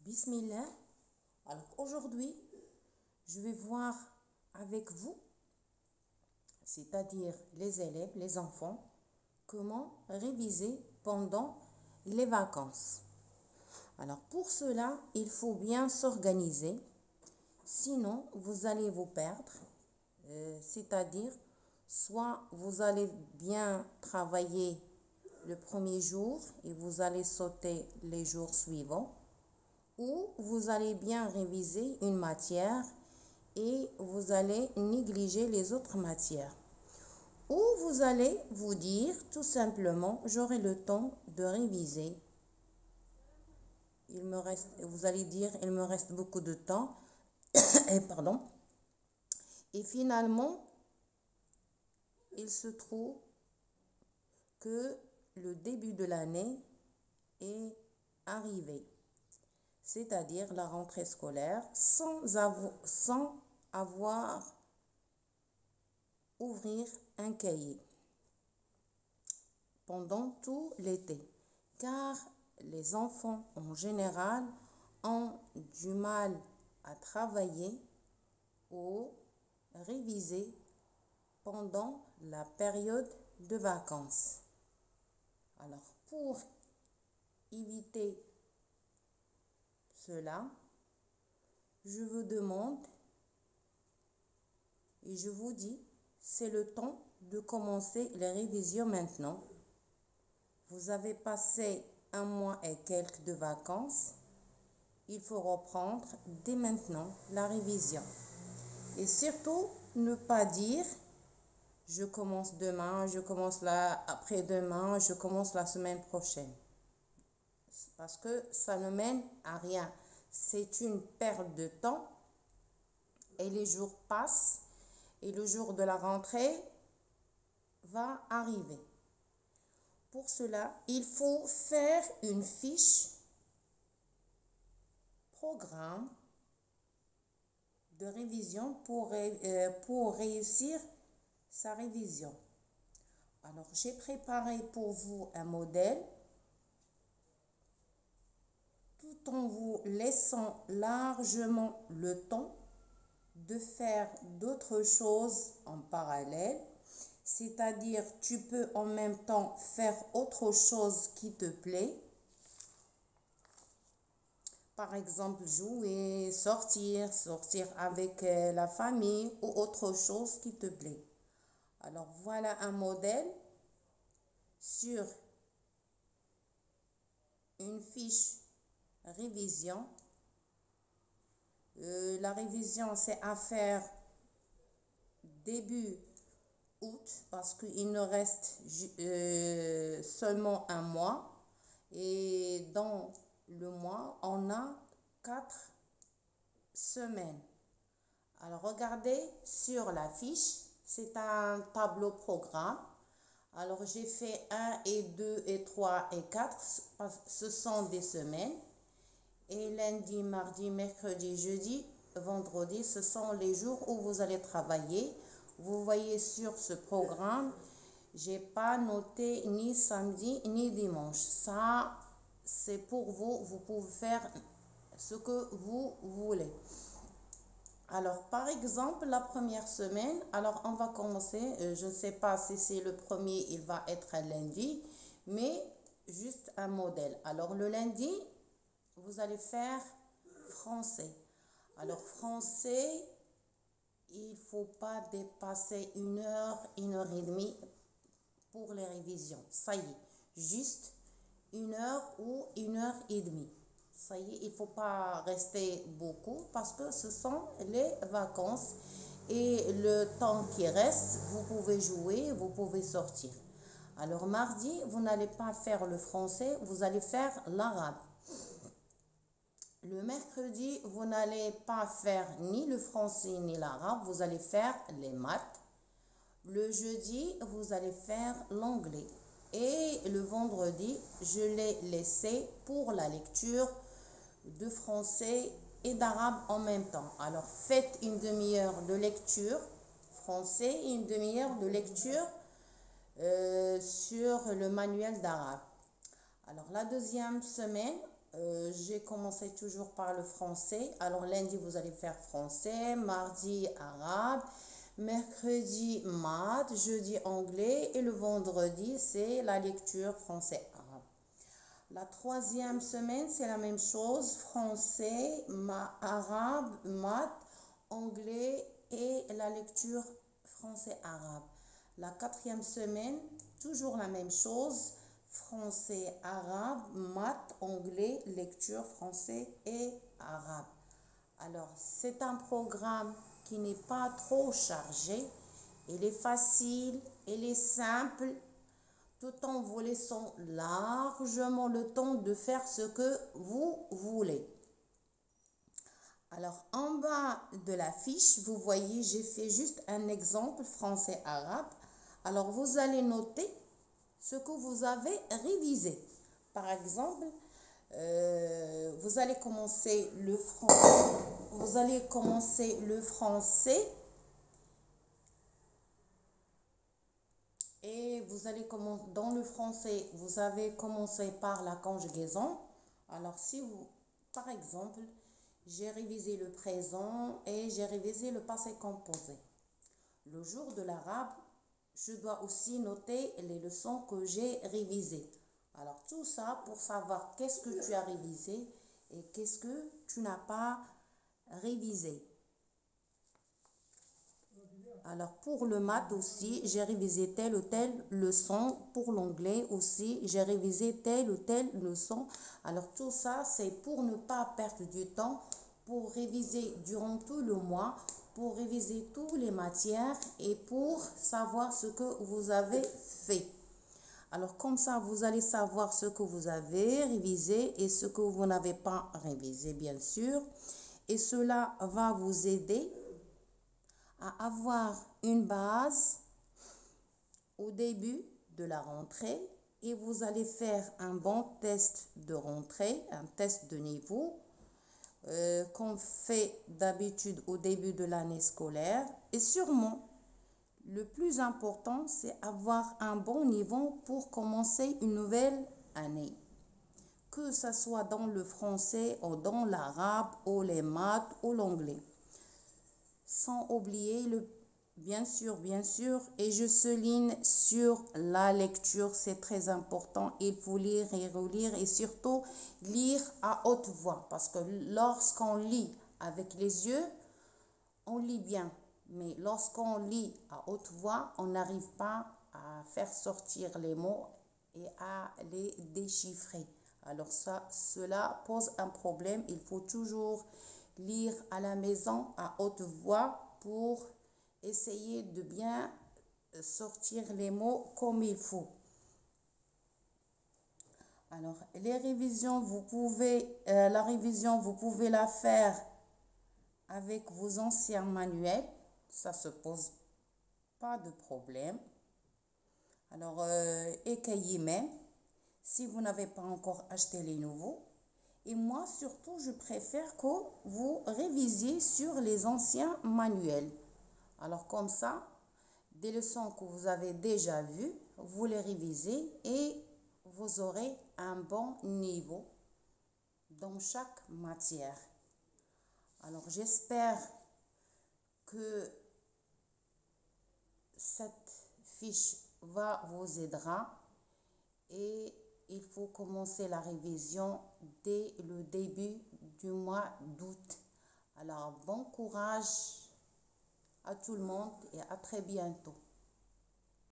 Bismillah. Alors aujourd'hui, je vais voir avec vous, c'est-à-dire les élèves, les enfants, comment réviser pendant les vacances. Alors pour cela, il faut bien s'organiser, sinon vous allez vous perdre, c'est-à-dire soit vous allez bien travailler le premier jour et vous allez sauter les jours suivants, ou vous allez bien réviser une matière et vous allez négliger les autres matières. Ou vous allez vous dire tout simplement, j'aurai le temps de réviser. Vous allez dire, il me reste beaucoup de temps. Et finalement, il se trouve que le début de l'année est arrivé, c'est-à-dire la rentrée scolaire, sans avoir ouvrir un cahier pendant tout l'été, car les enfants en général ont du mal à travailler ou réviser pendant la période de vacances. Alors pour éviter cela, je vous demande et je vous dis, c'est le temps de commencer les révisions maintenant. Vous avez passé un mois et quelques de vacances. Il faut reprendre dès maintenant la révision. Et surtout, ne pas dire je commence demain, je commence après-demain, je commence la semaine prochaine. Parce que ça ne mène à rien. C'est une perte de temps et les jours passent et le jour de la rentrée va arriver. Pour cela, il faut faire une fiche programme de révision pour réussir sa révision. Alors, j'ai préparé pour vous un modèle tout en vous laissant largement le temps de faire d'autres choses en parallèle. C'est-à-dire, tu peux en même temps faire autre chose qui te plaît. Par exemple, jouer, sortir avec la famille ou autre chose qui te plaît. Alors, voilà un modèle sur une fiche révision. La révision, c'est à faire début août parce qu'il nous reste seulement un mois. Et dans le mois, on a 4 semaines. Alors, regardez sur la fiche, c'est un tableau programme. Alors, j'ai fait 1 et 2 et 3 et 4, ce sont des semaines. Et lundi, mardi, mercredi, jeudi, vendredi, ce sont les jours où vous allez travailler. Vous voyez sur ce programme, j'ai pas noté ni samedi ni dimanche. Ça, c'est pour vous. Vous pouvez faire ce que vous voulez. Alors, par exemple, la première semaine, alors on va commencer, je ne sais pas si c'est le premier, il va être un lundi, mais juste un modèle. Alors, le lundi, vous allez faire français. Alors, français, il ne faut pas dépasser 1 heure, 1 heure et demie pour les révisions. Ça y est, juste 1 heure ou 1 heure et demie. Ça y est, il ne faut pas rester beaucoup parce que ce sont les vacances et le temps qui reste, vous pouvez jouer, vous pouvez sortir. Alors mardi, vous n'allez pas faire le français, vous allez faire l'arabe. Le mercredi, vous n'allez pas faire ni le français ni l'arabe, vous allez faire les maths. Le jeudi, vous allez faire l'anglais. Et le vendredi, je l'ai laissé pour la lecture de français et d'arabe en même temps. Alors, faites une demi-heure de lecture français et une demi-heure de lecture sur le manuel d'arabe. Alors, la deuxième semaine, J'ai commencé toujours par le français. Alors lundi, vous allez faire français, mardi arabe, mercredi maths, jeudi anglais et le vendredi, c'est la lecture français-arabe. La troisième semaine, c'est la même chose, français, arabe, maths, anglais et la lecture français-arabe. La quatrième semaine, toujours la même chose, français, arabe, maths, anglais, lecture français et arabe. Alors, c'est un programme qui n'est pas trop chargé. Il est facile, il est simple, tout en vous laissant largement le temps de faire ce que vous voulez. Alors, en bas de la fiche, vous voyez, j'ai fait juste un exemple français-arabe. Alors, vous allez noter ce que vous avez révisé. Par exemple, vous allez commencer le français et vous allez commencer dans le français, vous avez commencé par la conjugaison. Alors, si vous, par exemple, j'ai révisé le présent et j'ai révisé le passé composé. Le jour de l'arabe, je dois aussi noter les leçons que j'ai révisées. Alors tout ça pour savoir qu'est-ce que tu as révisé et qu'est-ce que tu n'as pas révisé. Alors pour le maths aussi, j'ai révisé telle ou telle leçon. Pour l'anglais aussi, j'ai révisé telle ou telle leçon. Alors tout ça, c'est pour ne pas perdre du temps, pour réviser durant tout le mois, pour réviser toutes les matières et pour savoir ce que vous avez fait. Alors comme ça, vous allez savoir ce que vous avez révisé et ce que vous n'avez pas révisé, bien sûr. Et cela va vous aider à avoir une base au début de la rentrée et vous allez faire un bon test de rentrée, un test de niveau qu'on fait d'habitude au début de l'année scolaire. Et sûrement, le plus important, c'est avoir un bon niveau pour commencer une nouvelle année. Que ce soit dans le français ou dans l'arabe ou les maths ou l'anglais. Sans oublier bien sûr, et je souligne sur la lecture, c'est très important. Il faut lire et relire et surtout lire à haute voix parce que lorsqu'on lit avec les yeux, on lit bien. Mais lorsqu'on lit à haute voix, on n'arrive pas à faire sortir les mots et à les déchiffrer. Alors cela pose un problème. Il faut toujours lire à la maison à haute voix pour essayer de bien sortir les mots comme il faut. Alors, la révision, vous pouvez la faire avec vos anciens manuels. Ça se pose pas de problème. Alors, et cahiers même, si vous n'avez pas encore acheté les nouveaux. Et moi, surtout, je préfère que vous révisiez sur les anciens manuels. Alors, comme ça, des leçons que vous avez déjà vues, vous les révisez et vous aurez un bon niveau dans chaque matière. Alors, j'espère que cette fiche va vous aidera et il faut commencer la révision dès le début du mois d'août. Alors, bon courage à tout le monde et à très bientôt.